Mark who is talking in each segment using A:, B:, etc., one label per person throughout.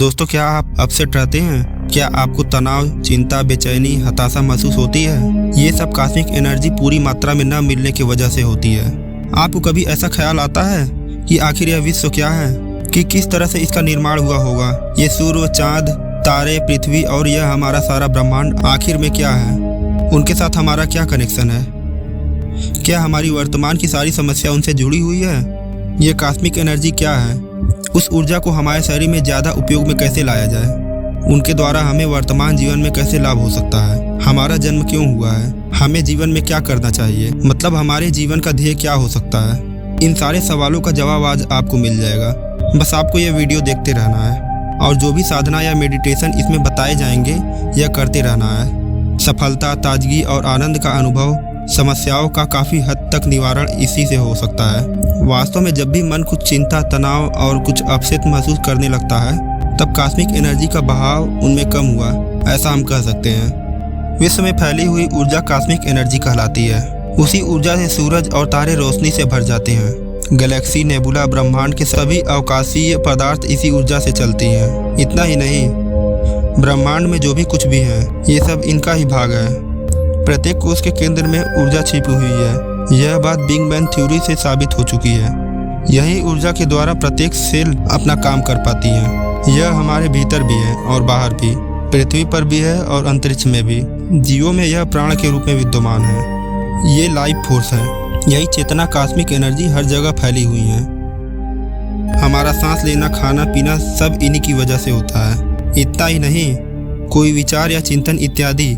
A: दोस्तों, क्या आप अपसेट रहते हैं? क्या आपको तनाव, चिंता, बेचैनी, हताशा महसूस होती है? ये सब कॉस्मिक एनर्जी पूरी मात्रा में न मिलने की वजह से होती है। आपको कभी ऐसा ख्याल आता है कि आखिर यह विश्व क्या है, कि किस तरह से इसका निर्माण हुआ होगा? ये सूर्य, चांद, तारे, पृथ्वी और यह हमारा सारा ब्रह्मांड आखिर में क्या है? उनके साथ हमारा क्या कनेक्शन है? क्या हमारी वर्तमान की सारी समस्या उनसे जुड़ी हुई है? ये कॉस्मिक एनर्जी क्या है? उस ऊर्जा को हमारे शरीर में ज़्यादा उपयोग में कैसे लाया जाए? उनके द्वारा हमें वर्तमान जीवन में कैसे लाभ हो सकता है? हमारा जन्म क्यों हुआ है? हमें जीवन में क्या करना चाहिए? मतलब हमारे जीवन का ध्येय क्या हो सकता है? इन सारे सवालों का जवाब आज आपको मिल जाएगा। बस आपको यह वीडियो देखते रहना है और जो भी साधना या मेडिटेशन इसमें बताए जाएंगे यह करते रहना है। सफलता, ताजगी और आनंद का अनुभव, समस्याओं का काफ़ी हद तक निवारण इसी से हो सकता है। वास्तव में जब भी मन कुछ चिंता, तनाव और कुछ अपसेट महसूस करने लगता है, तब कॉस्मिक एनर्जी का बहाव उनमें कम हुआ, ऐसा हम कह सकते हैं। विश्व में फैली हुई ऊर्जा कॉस्मिक एनर्जी कहलाती है। उसी ऊर्जा से सूरज और तारे रोशनी से भर जाते हैं। गैलेक्सी, नेबुला, ब्रह्मांड के सभी अवकाशीय पदार्थ इसी ऊर्जा से चलती हैं। इतना ही नहीं, ब्रह्मांड में जो भी कुछ भी है, ये सब इनका ही भाग है। प्रत्येक कोश के केंद्र में ऊर्जा छिपी हुई है। यह बात बिग बैंग थ्योरी से साबित हो चुकी है। यही ऊर्जा के द्वारा प्रत्येक सेल अपना काम कर पाती है। यह हमारे भीतर भी है और बाहर भी, पृथ्वी पर भी है और अंतरिक्ष में भी। जीवों में यह प्राण के रूप में विद्यमान है। ये लाइफ फोर्स है। यही चेतना, कॉस्मिक एनर्जी हर जगह फैली हुई है। हमारा सांस लेना, खाना पीना सब इन्हीं की वजह से होता है। इतना ही नहीं, कोई विचार या चिंतन इत्यादि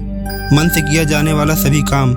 A: मन से किया जाने वाला सभी काम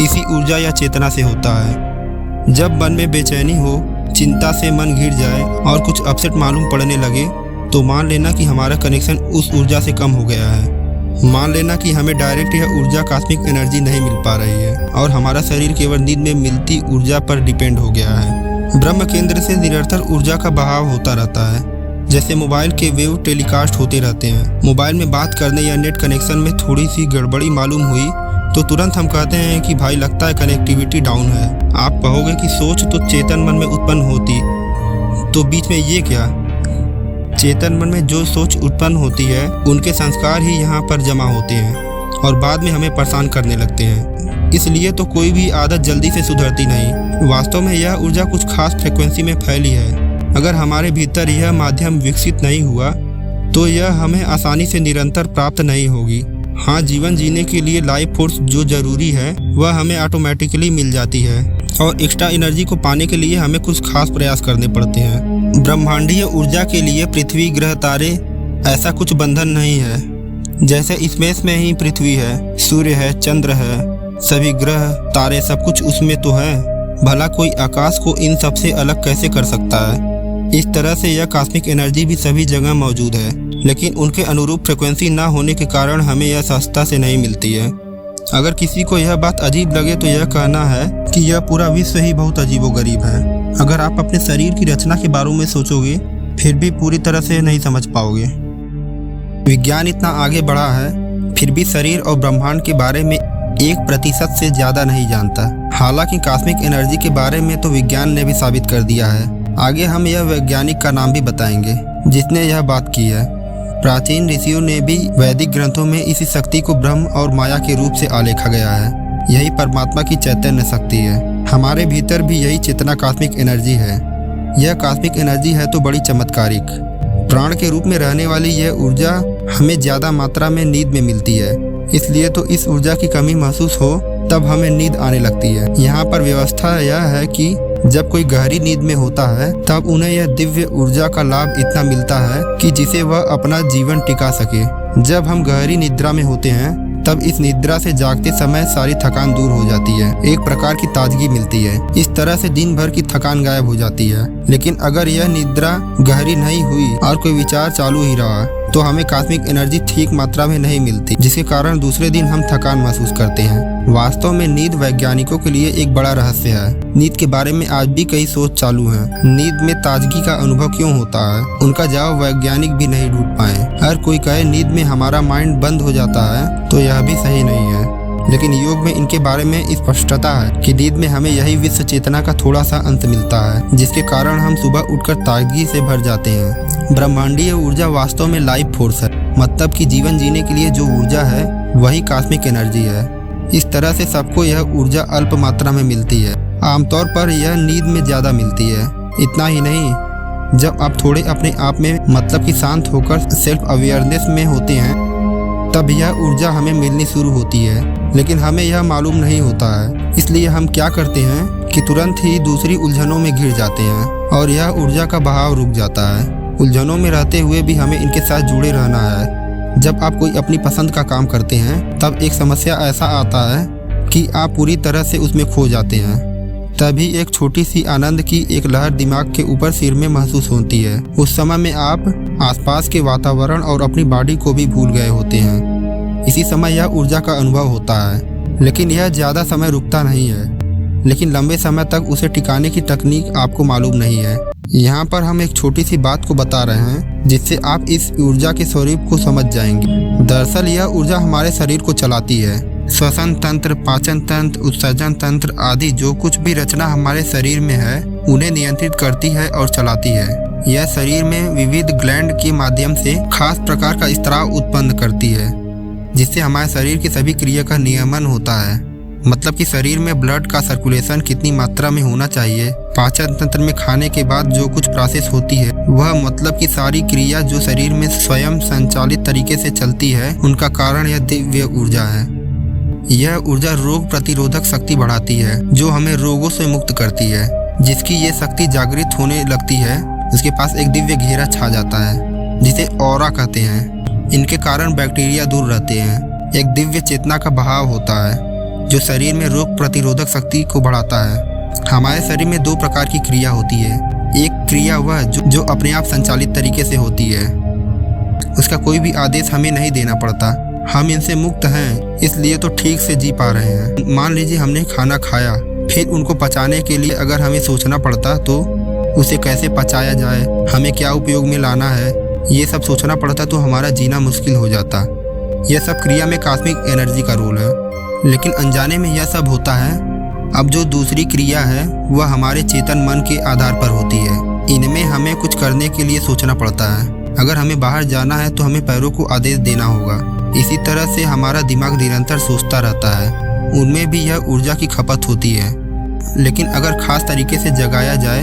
A: इसी ऊर्जा या चेतना से होता है। जब मन में बेचैनी हो, चिंता से मन घिर जाए और कुछ अपसेट मालूम पड़ने लगे, तो मान लेना कि हमारा कनेक्शन उस ऊर्जा से कम हो गया है। मान लेना कि हमें डायरेक्ट यह ऊर्जा कॉस्मिक एनर्जी नहीं मिल पा रही है और हमारा शरीर केवल नींद में मिलती ऊर्जा पर डिपेंड हो गया है। ब्रह्म केंद्र से निरंतर ऊर्जा का बहाव होता रहता है। जैसे मोबाइल के वेव टेलीकास्ट होते रहते हैं। मोबाइल में बात करने या नेट कनेक्शन में थोड़ी सी गड़बड़ी मालूम हुई तो तुरंत हम कहते हैं कि भाई लगता है कनेक्टिविटी डाउन है। आप कहोगे कि सोच तो चेतन मन में उत्पन्न होती, तो बीच में ये क्या? चेतन मन में जो सोच उत्पन्न होती है, उनके संस्कार ही यहाँ पर जमा होते हैं और बाद में हमें परेशान करने लगते हैं। इसलिए तो कोई भी आदत जल्दी से सुधरती नहीं। वास्तव में यह ऊर्जा कुछ खास फ्रिक्वेंसी में फैली है। अगर हमारे भीतर यह माध्यम विकसित नहीं हुआ तो यह हमें आसानी से निरंतर प्राप्त नहीं होगी। हाँ, जीवन जीने के लिए लाइफ फोर्स जो जरूरी है वह हमें ऑटोमेटिकली मिल जाती है और एक्स्ट्रा एनर्जी को पाने के लिए हमें कुछ खास प्रयास करने पड़ते हैं। ब्रह्मांडीय ऊर्जा के लिए पृथ्वी, ग्रह, तारे ऐसा कुछ बंधन नहीं है। जैसे स्पेस में ही पृथ्वी है, सूर्य है, चंद्र है, सभी ग्रह, तारे सब कुछ उसमें तो है। भला कोई आकाश को इन सब से अलग कैसे कर सकता है? इस तरह से यह कॉस्मिक एनर्जी भी सभी जगह मौजूद है, लेकिन उनके अनुरूप फ्रिक्वेंसी ना होने के कारण हमें यह सस्ता से नहीं मिलती है। अगर किसी को यह बात अजीब लगे तो यह कहना है कि यह पूरा विश्व ही बहुत अजीबोगरीब है। अगर आप अपने शरीर की रचना के बारे में सोचोगे फिर भी पूरी तरह से नहीं समझ पाओगे। विज्ञान इतना आगे बढ़ा है, फिर भी शरीर और ब्रह्मांड के बारे में 1% से ज़्यादा नहीं जानता। हालांकि कॉस्मिक एनर्जी के बारे में तो विज्ञान ने भी साबित कर दिया है। आगे हम यह वैज्ञानिक का नाम भी बताएंगे जिसने यह बात की है। प्राचीन ऋषियों ने भी वैदिक ग्रंथों में इसी शक्ति को ब्रह्म और माया के रूप से आलेखा गया है। यही परमात्मा की चैतन्य शक्ति है। हमारे भीतर भी यही चेतना कॉस्मिक एनर्जी है। यह कॉस्मिक एनर्जी है तो बड़ी चमत्कारिक। प्राण के रूप में रहने वाली यह ऊर्जा हमें ज़्यादा मात्रा में नींद में मिलती है। इसलिए तो इस ऊर्जा की कमी महसूस हो तब हमें नींद आने लगती है। यहाँ पर व्यवस्था यह है कि जब कोई गहरी नींद में होता है तब उन्हें यह दिव्य ऊर्जा का लाभ इतना मिलता है कि जिसे वह अपना जीवन टिका सके। जब हम गहरी निद्रा में होते हैं तब इस निद्रा से जागते समय सारी थकान दूर हो जाती है। एक प्रकार की ताजगी मिलती है। इस तरह से दिन भर की थकान गायब हो जाती है। लेकिन अगर यह निद्रा गहरी नहीं हुई और कोई विचार चालू ही रहा तो हमें कॉस्मिक एनर्जी ठीक मात्रा में नहीं मिलती, जिसके कारण दूसरे दिन हम थकान महसूस करते हैं। वास्तव में नींद वैज्ञानिकों के लिए एक बड़ा रहस्य है। नींद के बारे में आज भी कई सोच चालू हैं। नींद में ताजगी का अनुभव क्यों होता है, उनका जवाब वैज्ञानिक भी नहीं ढूंढ पाए। हर कोई कहे नींद में हमारा माइंड बंद हो जाता है तो यह भी सही नहीं है। लेकिन योग में इनके बारे में स्पष्टता है कि नींद में हमें यही विश्व चेतना का थोड़ा सा अंश मिलता है, जिसके कारण हम सुबह उठकर ताजगी से भर जाते हैं। ब्रह्मांडीय ऊर्जा वास्तव में लाइफ फोर्स है, मतलब कि जीवन जीने के लिए जो ऊर्जा है वही कॉस्मिक एनर्जी है। इस तरह से सबको यह ऊर्जा अल्प मात्रा में मिलती है। आमतौर पर यह नींद में ज़्यादा मिलती है। इतना ही नहीं, जब आप थोड़े अपने आप में मतलब कि शांत होकर सेल्फ अवेयरनेस में होते हैं तब यह ऊर्जा हमें मिलनी शुरू होती है, लेकिन हमें यह मालूम नहीं होता है। इसलिए हम क्या करते हैं कि तुरंत ही दूसरी उलझनों में घिर जाते हैं और यह ऊर्जा का बहाव रुक जाता है। उलझनों में रहते हुए भी हमें इनके साथ जुड़े रहना है। जब आप कोई अपनी पसंद का काम करते हैं तब एक समस्या ऐसा आता है कि आप पूरी तरह से उसमें खो जाते हैं। तभी एक छोटी सी आनंद की एक लहर दिमाग के ऊपर सिर में महसूस होती है। उस समय में आप आसपास के वातावरण और अपनी बॉडी को भी भूल गए होते हैं। इसी समय यह ऊर्जा का अनुभव होता है, लेकिन यह ज़्यादा समय रुकता नहीं है। लेकिन लंबे समय तक उसे टिकाने की तकनीक आपको मालूम नहीं है। यहाँ पर हम एक छोटी सी बात को बता रहे हैं जिससे आप इस ऊर्जा के स्वरूप को समझ जाएंगे। दरअसल यह ऊर्जा हमारे शरीर को चलाती है। श्वसन तंत्र, पाचन तंत्र, उत्सर्जन तंत्र आदि जो कुछ भी रचना हमारे शरीर में है उन्हें नियंत्रित करती है और चलाती है। यह शरीर में विविध ग्लैंड के माध्यम से खास प्रकार का स्राव उत्पन्न करती है, जिससे हमारे शरीर की सभी क्रिया का नियमन होता है। मतलब कि शरीर में ब्लड का सर्कुलेशन कितनी मात्रा में होना चाहिए। पाचन तंत्र में खाने के बाद जो कुछ प्रोसेस होती है वह मतलब कि सारी क्रिया जो शरीर में स्वयं संचालित तरीके से चलती है, उनका कारण यह दिव्य ऊर्जा है। यह ऊर्जा रोग प्रतिरोधक शक्ति बढ़ाती है, जो हमें रोगों से मुक्त करती है। जिसकी ये शक्ति जागृत होने लगती है उसके पास एक दिव्य घेरा छा जाता है, जिसे ऑरा कहते हैं। इनके कारण बैक्टीरिया दूर रहते हैं। एक दिव्य चेतना का बहाव होता है जो शरीर में रोग प्रतिरोधक शक्ति को बढ़ाता है। हमारे शरीर में दो प्रकार की क्रिया होती है। एक क्रिया वह जो अपने आप संचालित तरीके से होती है, उसका कोई भी आदेश हमें नहीं देना पड़ता, हम इनसे मुक्त हैं, इसलिए तो ठीक से जी पा रहे हैं। मान लीजिए हमने खाना खाया, फिर उनको पचाने के लिए अगर हमें सोचना पड़ता तो उसे कैसे पचाया जाए, हमें क्या उपयोग में लाना है, ये सब सोचना पड़ता तो हमारा जीना मुश्किल हो जाता। यह सब क्रिया में कॉस्मिक एनर्जी का रोल है, लेकिन अनजाने में यह सब होता है। अब जो दूसरी क्रिया है वह हमारे चेतन मन के आधार पर होती है। इनमें हमें कुछ करने के लिए सोचना पड़ता है। अगर हमें बाहर जाना है तो हमें पैरों को आदेश देना होगा। इसी तरह से हमारा दिमाग निरंतर सोचता रहता है। उनमें भी यह ऊर्जा की खपत होती है, लेकिन अगर खास तरीके से जगाया जाए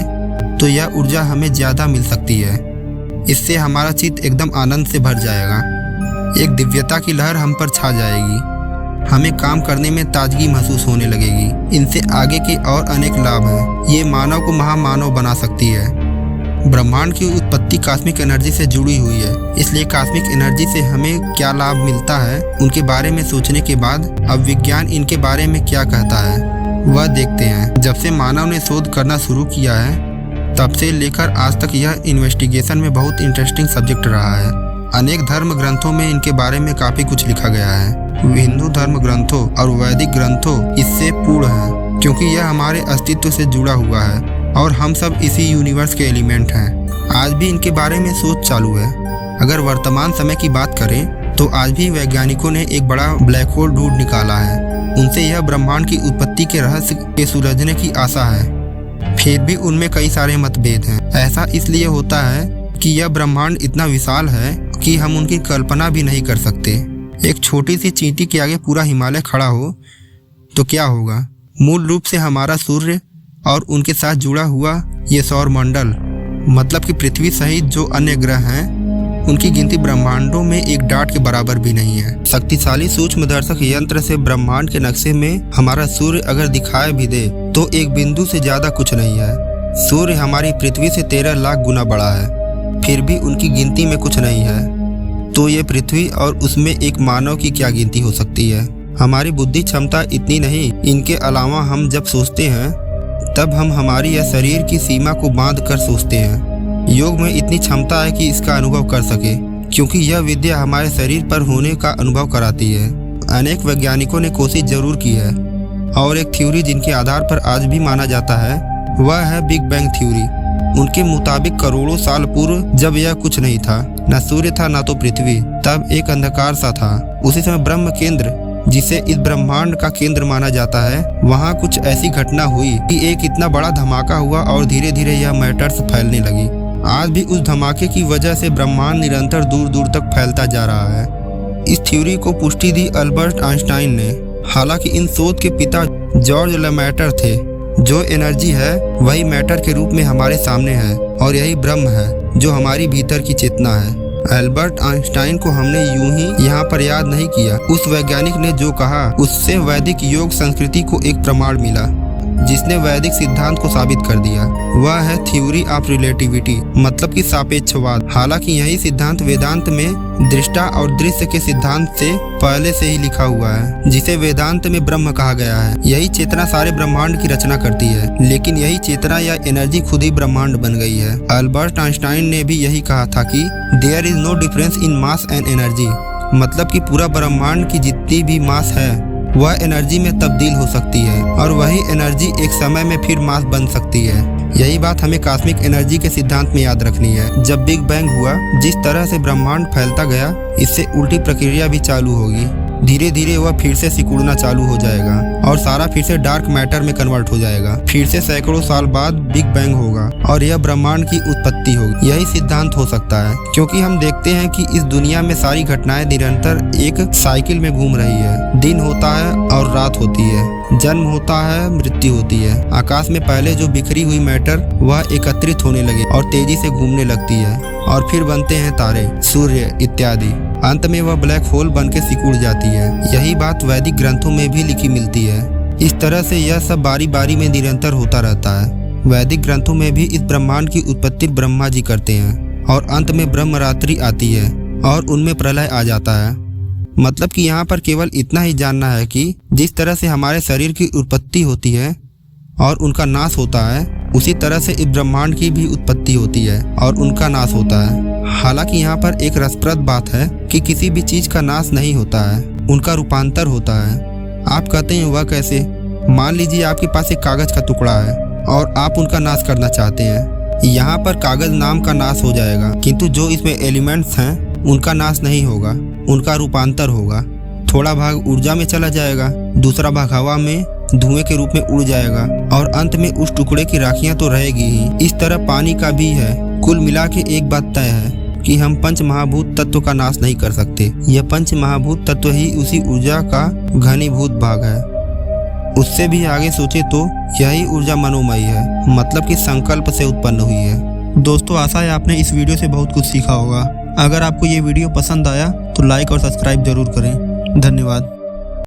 A: तो यह ऊर्जा हमें ज़्यादा मिल सकती है। इससे हमारा चित्त एकदम आनंद से भर जाएगा। एक दिव्यता की लहर हम पर छा जाएगी। हमें काम करने में ताजगी महसूस होने लगेगी। इनसे आगे के और अनेक लाभ हैं। ये मानव को महामानव बना सकती है। ब्रह्मांड की उत्पत्ति कॉस्मिक एनर्जी से जुड़ी हुई है, इसलिए कॉस्मिक एनर्जी से हमें क्या लाभ मिलता है उनके बारे में सोचने के बाद अब विज्ञान इनके बारे में क्या कहता है वह देखते हैं। जब से मानव ने शोध करना शुरू किया है तब से लेकर आज तक यह इन्वेस्टिगेशन में बहुत इंटरेस्टिंग सब्जेक्ट रहा है। अनेक धर्म ग्रंथों में इनके बारे में काफ़ी कुछ लिखा गया है। हिंदू धर्म ग्रंथों और वैदिक ग्रंथों इससे पूर्ण है, क्योंकि यह हमारे अस्तित्व से जुड़ा हुआ है और हम सब इसी यूनिवर्स के एलिमेंट हैं। आज भी इनके बारे में सोच चालू है। अगर वर्तमान समय की बात करें तो आज भी वैज्ञानिकों ने एक बड़ा ब्लैक होल ढूंढ निकाला है। उनसे यह ब्रह्मांड की उत्पत्ति के रहस्य के सुलझने की आशा है। फिर भी उनमें कई सारे मतभेद हैं। ऐसा इसलिए होता है कि यह ब्रह्मांड इतना विशाल है कि हम उनकी कल्पना भी नहीं कर सकते। एक छोटी सी चींटी के आगे पूरा हिमालय खड़ा हो तो क्या होगा। मूल रूप से हमारा सूर्य और उनके साथ जुड़ा हुआ ये सौरमंडल, मतलब कि पृथ्वी सहित जो अन्य ग्रह हैं, उनकी गिनती ब्रह्मांडों में एक डाट के बराबर भी नहीं है। शक्तिशाली सूक्ष्मदर्शक यंत्र से ब्रह्मांड के नक्शे में हमारा सूर्य अगर दिखाई भी दे तो एक बिंदु से ज्यादा कुछ नहीं है। सूर्य हमारी पृथ्वी से 13 लाख गुना बड़ा है, फिर भी उनकी गिनती में कुछ नहीं है। तो ये पृथ्वी और उसमें एक मानव की क्या गिनती हो सकती है। हमारी बुद्धि क्षमता इतनी नहीं। इनके अलावा हम जब सोचते हैं तब हम हमारी या शरीर की सीमा को बांध कर सोचते हैं। योग में इतनी क्षमता है कि इसका अनुभव कर सके, क्योंकि यह विद्या हमारे शरीर पर होने का अनुभव कराती है। अनेक वैज्ञानिकों ने कोशिश जरूर की है, और एक थ्योरी जिनके आधार पर आज भी माना जाता है वह है बिग बैंग थ्योरी। उनके मुताबिक करोड़ों साल पूर्व जब यह कुछ नहीं था, न सूर्य था न तो पृथ्वी, तब एक अंधकार सा था। उसी समय ब्रह्म केंद्र जिसे इस ब्रह्मांड का केंद्र माना जाता है, वहाँ कुछ ऐसी घटना हुई कि एक इतना बड़ा धमाका हुआ और धीरे धीरे यह मैटर्स फैलने लगी। आज भी उस धमाके की वजह से ब्रह्मांड निरंतर दूर दूर तक फैलता जा रहा है। इस थ्योरी को पुष्टि दी अल्बर्ट आइंस्टाइन ने। हालांकि इन शोध के पिता जॉर्ज लेमैटर थे। जो एनर्जी है वही मैटर के रूप में हमारे सामने है और यही ब्रह्म है जो हमारी भीतर की चेतना है। अल्बर्ट आइंस्टाइन को हमने यूं ही यहाँ पर याद नहीं किया। उस वैज्ञानिक ने जो कहा उससे वैदिक योग संस्कृति को एक प्रमाण मिला जिसने वैदिक सिद्धांत को साबित कर दिया। वह है थ्योरी ऑफ रिलेटिविटी, मतलब कि सापेक्षवाद। हालांकि यही सिद्धांत वेदांत में दृष्टा और दृश्य के सिद्धांत से पहले से ही लिखा हुआ है, जिसे वेदांत में ब्रह्म कहा गया है। यही चेतना सारे ब्रह्मांड की रचना करती है, लेकिन यही चेतना या एनर्जी खुद ही ब्रह्मांड बन गई है। अल्बर्ट आइंस्टाइन ने भी यही कहा था कि there is no difference in mass and energy, मतलब कि पूरा ब्रह्मांड की जितनी भी मास है वह एनर्जी में तब्दील हो सकती है और वही एनर्जी एक समय में फिर मास बन सकती है। यही बात हमें कॉस्मिक एनर्जी के सिद्धांत में याद रखनी है। जब बिग बैंग हुआ, जिस तरह से ब्रह्मांड फैलता गया, इससे उल्टी प्रक्रिया भी चालू होगी। धीरे धीरे वह फिर से सिकुड़ना चालू हो जाएगा और सारा फिर से डार्क मैटर में कन्वर्ट हो जाएगा। फिर से सैकड़ों साल बाद बिग बैंग होगा और यह ब्रह्मांड की उत्पत्ति होगी। यही सिद्धांत हो सकता है, क्योंकि हम देखते हैं कि इस दुनिया में सारी घटनाएं निरंतर एक साइकिल में घूम रही है। दिन होता है और रात होती है, जन्म होता है, मृत्यु होती है। आकाश में पहले जो बिखरी हुई मैटर वह एकत्रित होने लगे और तेजी से घूमने लगती है और फिर बनते हैं तारे, सूर्य इत्यादि। अंत में वह ब्लैक होल बन के सिकुड़ जाती है। यही बात वैदिक ग्रंथों में भी लिखी मिलती है। इस तरह से यह सब बारी बारी में निरंतर होता रहता है। वैदिक ग्रंथों में भी इस ब्रह्मांड की उत्पत्ति ब्रह्मा जी करते हैं और अंत में ब्रह्मरात्रि आती है और उनमें प्रलय आ जाता है। मतलब कि यहाँ पर केवल इतना ही जानना है कि जिस तरह से हमारे शरीर की उत्पत्ति होती है और उनका नाश होता है, उसी तरह से इस ब्रह्मांड की भी उत्पत्ति होती है और उनका नाश होता है। हालांकि यहाँ पर एक रसप्रद बात है कि किसी भी चीज का नाश नहीं होता है, उनका रूपांतर होता है। आप कहते हैं वह कैसे? मान लीजिए आपके पास एक कागज का टुकड़ा है और आप उनका नाश करना चाहते हैं। यहाँ पर कागज नाम का नाश हो जाएगा, किंतु जो इसमें एलिमेंट्स हैं उनका नाश नहीं होगा, उनका रूपांतर होगा। थोड़ा भाग ऊर्जा में चला जाएगा, दूसरा भाग हवा में धुएं के रूप में उड़ जाएगा और अंत में उस टुकड़े की राखियां तो रहेगी ही। इस तरह पानी का भी है। कुल मिला के एक बात तय है कि हम पंच महाभूत तत्व का नाश नहीं कर सकते। यह पंच महाभूत तत्व ही उसी ऊर्जा का घनीभूत भाग है। उससे भी आगे सोचे तो यही ऊर्जा मनोमयी है, मतलब कि संकल्प से उत्पन्न हुई है। दोस्तों, आशा है आपने इस वीडियो से बहुत कुछ सीखा होगा। अगर आपको ये वीडियो पसंद आया तो लाइक और सब्सक्राइब जरूर करें। धन्यवाद।